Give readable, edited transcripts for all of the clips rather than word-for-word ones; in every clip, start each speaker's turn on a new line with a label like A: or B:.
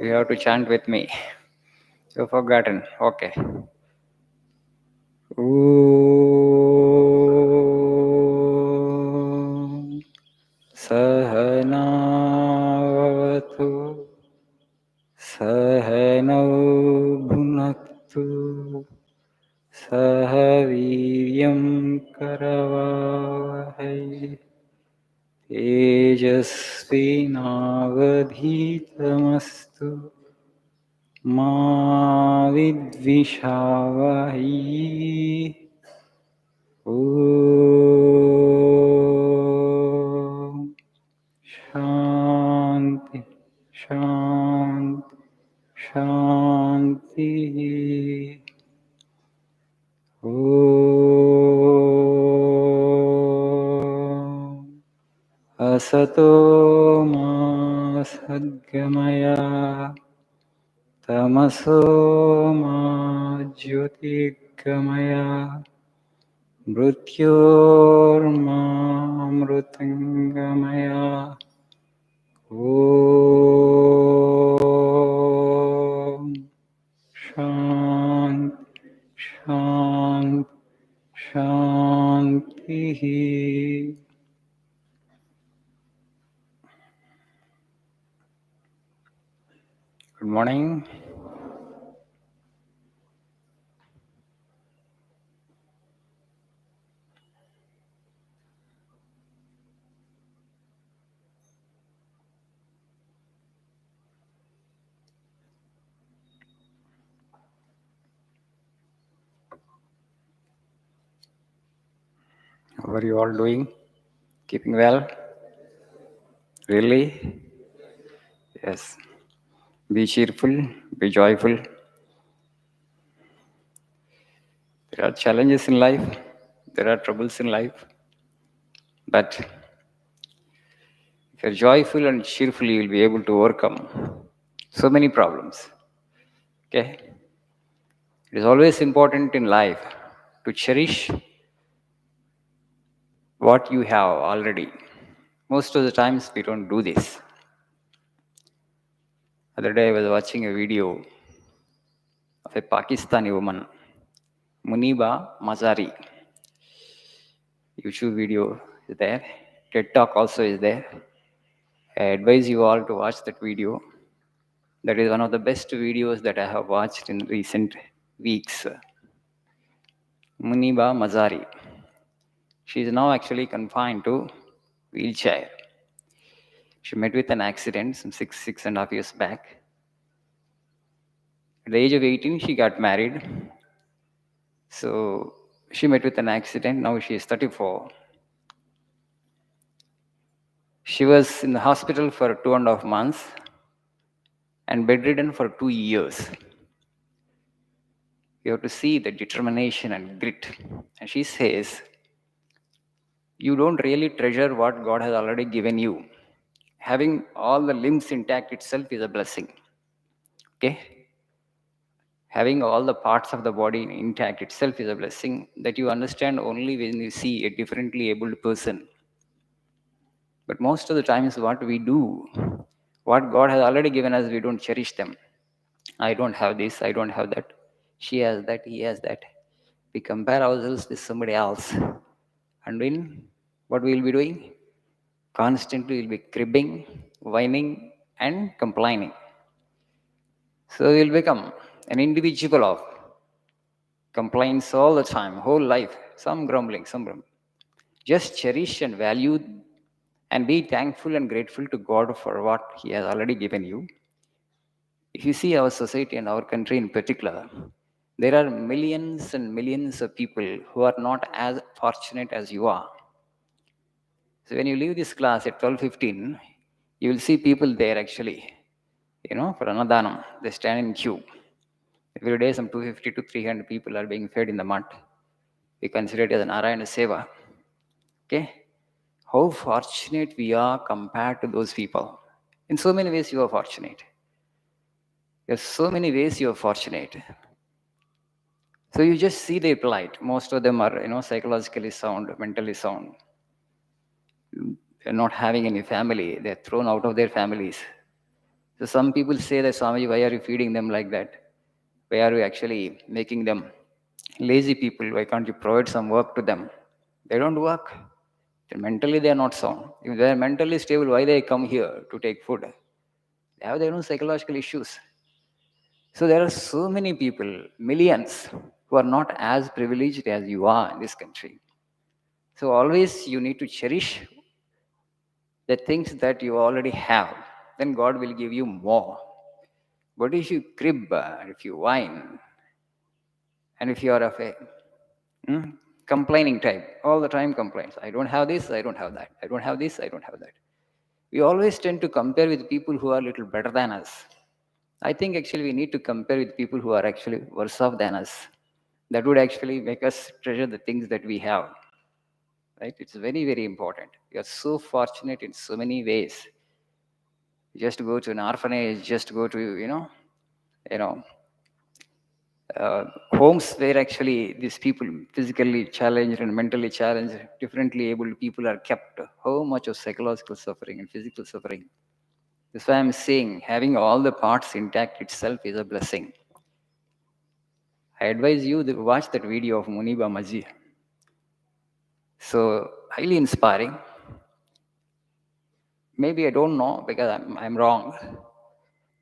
A: You have to chant with me. You've forgotten. Okay. Om Sahanavatu Sahanau Bhunaktu Sahaviryam Karavahai Tejasvinavadhitamastu Ma Vidvishavahi Om Shanti Shanti Shanti Om Asato Ma Sadgamaya Tamaso Ma Jyotirgamaya Mrityormamrutangamaya Om Shanti Shanti Shanti. Good morning. How are you all doing? Keeping well? Really? Yes. Be cheerful, be joyful. There are challenges in life, there are troubles in life. But if you're joyful and cheerful, you will be able to overcome so many problems. Okay? It is always important in life to cherish what you have already. Most of the times we don't do this. Other day I was watching a video of a Pakistani woman, Muniba Mazari. YouTube video is there. TED Talk also is there. I advise you all to watch that video. That is one of the best videos that I have watched in recent weeks. Muniba Mazari. She is now actually confined to wheelchair. She met with an accident some six and a half years back. At the age of 18, she got married. So she met with an accident. Now she is 34. She was in the hospital for 2.5 months and bedridden for 2 years. You have to see the determination and grit. And she says, you don't really treasure what God has already given you. Having all the limbs intact itself is a blessing. Okay? Having all the parts of the body intact itself is a blessing that you understand only when you see a differently abled person. But most of the times, what we do, what God has already given us, we don't cherish them. I don't have this, I don't have that. She has that, he has that. We compare ourselves with somebody else. And then what we will be doing? Constantly we'll be cribbing, whining, and complaining. So we'll become an individual of complaints all the time, whole life, some grumbling, some grumbling. Just cherish and value and be thankful and grateful to God for what He has already given you. If you see our society and our country in particular, there are millions and millions of people who are not as fortunate as you are. So when you leave this class at 12:15, you will see people there actually, for Annadanam. They stand in queue. Every day some 250 to 300 people are being fed in the mud. We consider it as an Narayana Seva. Okay? How fortunate we are compared to those people. In so many ways you are fortunate. There's so many ways you are fortunate. So you just see their plight. Most of them are, psychologically sound, mentally sound. They're not having any family. They're thrown out of their families. So some people say that, Swamiji, why are you feeding them like that? Why are you actually making them lazy people? Why can't you provide some work to them? They don't work. Mentally, they are not sound. If they are mentally stable, why they come here to take food? They have their own psychological issues. So there are so many people, millions, who are not as privileged as you are in this country. So always you need to cherish the things that you already have. Then God will give you more. But if you crib, if you whine, and if you are of a complaining type, all the time complaints, I don't have this, I don't have that, I don't have this, I don't have that. We always tend to compare with people who are a little better than us. I think actually we need to compare with people who are actually worse off than us. That would actually make us treasure the things that we have. Right? It's very, very important. We are so fortunate in so many ways. Just go to an orphanage, just go to, you know, homes where actually these people, physically challenged and mentally challenged, differently able people are kept. How much of psychological suffering and physical suffering? That's why I'm saying having all the parts intact itself is a blessing. I advise you to watch that video of Muniba Maji. So highly inspiring. Maybe I don't know because I'm wrong.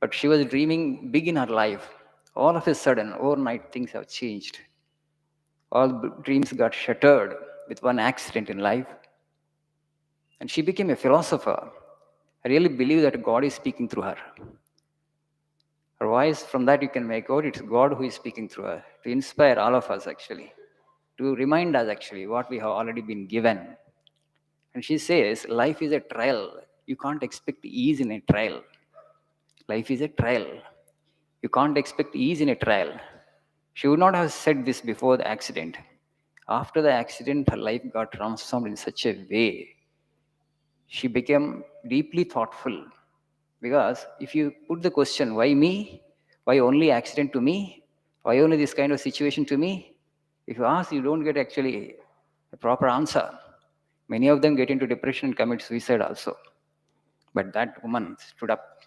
A: But she was dreaming big in her life. All of a sudden, overnight, things have changed. All dreams got shattered with one accident in life. And she became a philosopher. I really believe that God is speaking through her. Her voice, from that you can make out it's God who is speaking through her to inspire all of us, actually, to remind us, actually, what we have already been given. And she says, life is a trial. You can't expect ease in a trial. Life is a trial. You can't expect ease in a trial. She would not have said this before the accident. After the accident, her life got transformed in such a way. She became deeply thoughtful. Because if you put the question, why me? Why only accident to me? Why only this kind of situation to me? If you ask, you don't get actually a proper answer. Many of them get into depression and commit suicide also. But that woman stood up.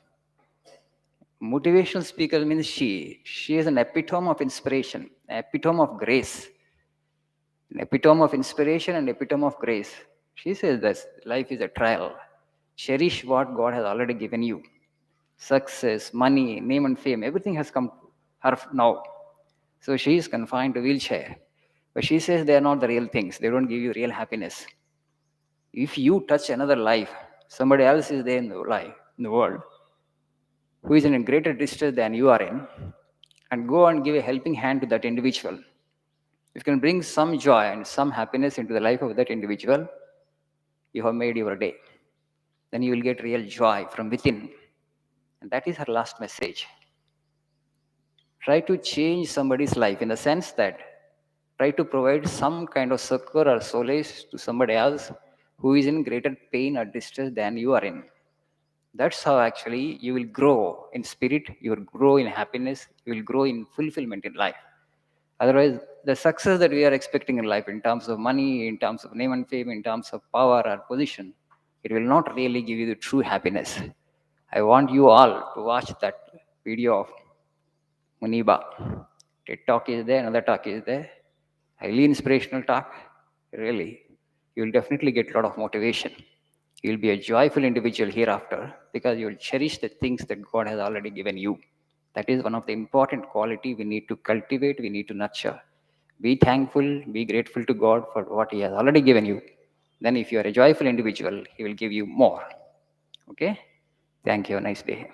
A: Motivational speaker means she is an epitome of inspiration, epitome of grace, an epitome of inspiration and epitome of grace. She says that life is a trial. Cherish what God has already given you. Success, money, name and fame, everything has come to her now. So she is confined to wheelchair. But she says they are not the real things. They don't give you real happiness. If you touch another life, somebody else is there in the life, in the world, who is in a greater distress than you are in, and go and give a helping hand to that individual. You can bring some joy and some happiness into the life of that individual. You have made your day. Then you will get real joy from within. And that is her last message. Try to change somebody's life in the sense that try to provide some kind of succor or solace to somebody else who is in greater pain or distress than you are in. That's how actually you will grow in spirit, you will grow in happiness, you will grow in fulfillment in life. Otherwise, the success that we are expecting in life in terms of money, in terms of name and fame, in terms of power or position, it will not really give you the true happiness. I want you all to watch that video of Muniba. TED talk is there, another talk is there. Highly inspirational talk. Really, you will definitely get a lot of motivation. You will be a joyful individual hereafter because you will cherish the things that God has already given you. That is one of the important quality we need to cultivate, we need to nurture. Be thankful, be grateful to God for what He has already given you. Then if you are a joyful individual, He will give you more. Okay? Thank you. Nice day.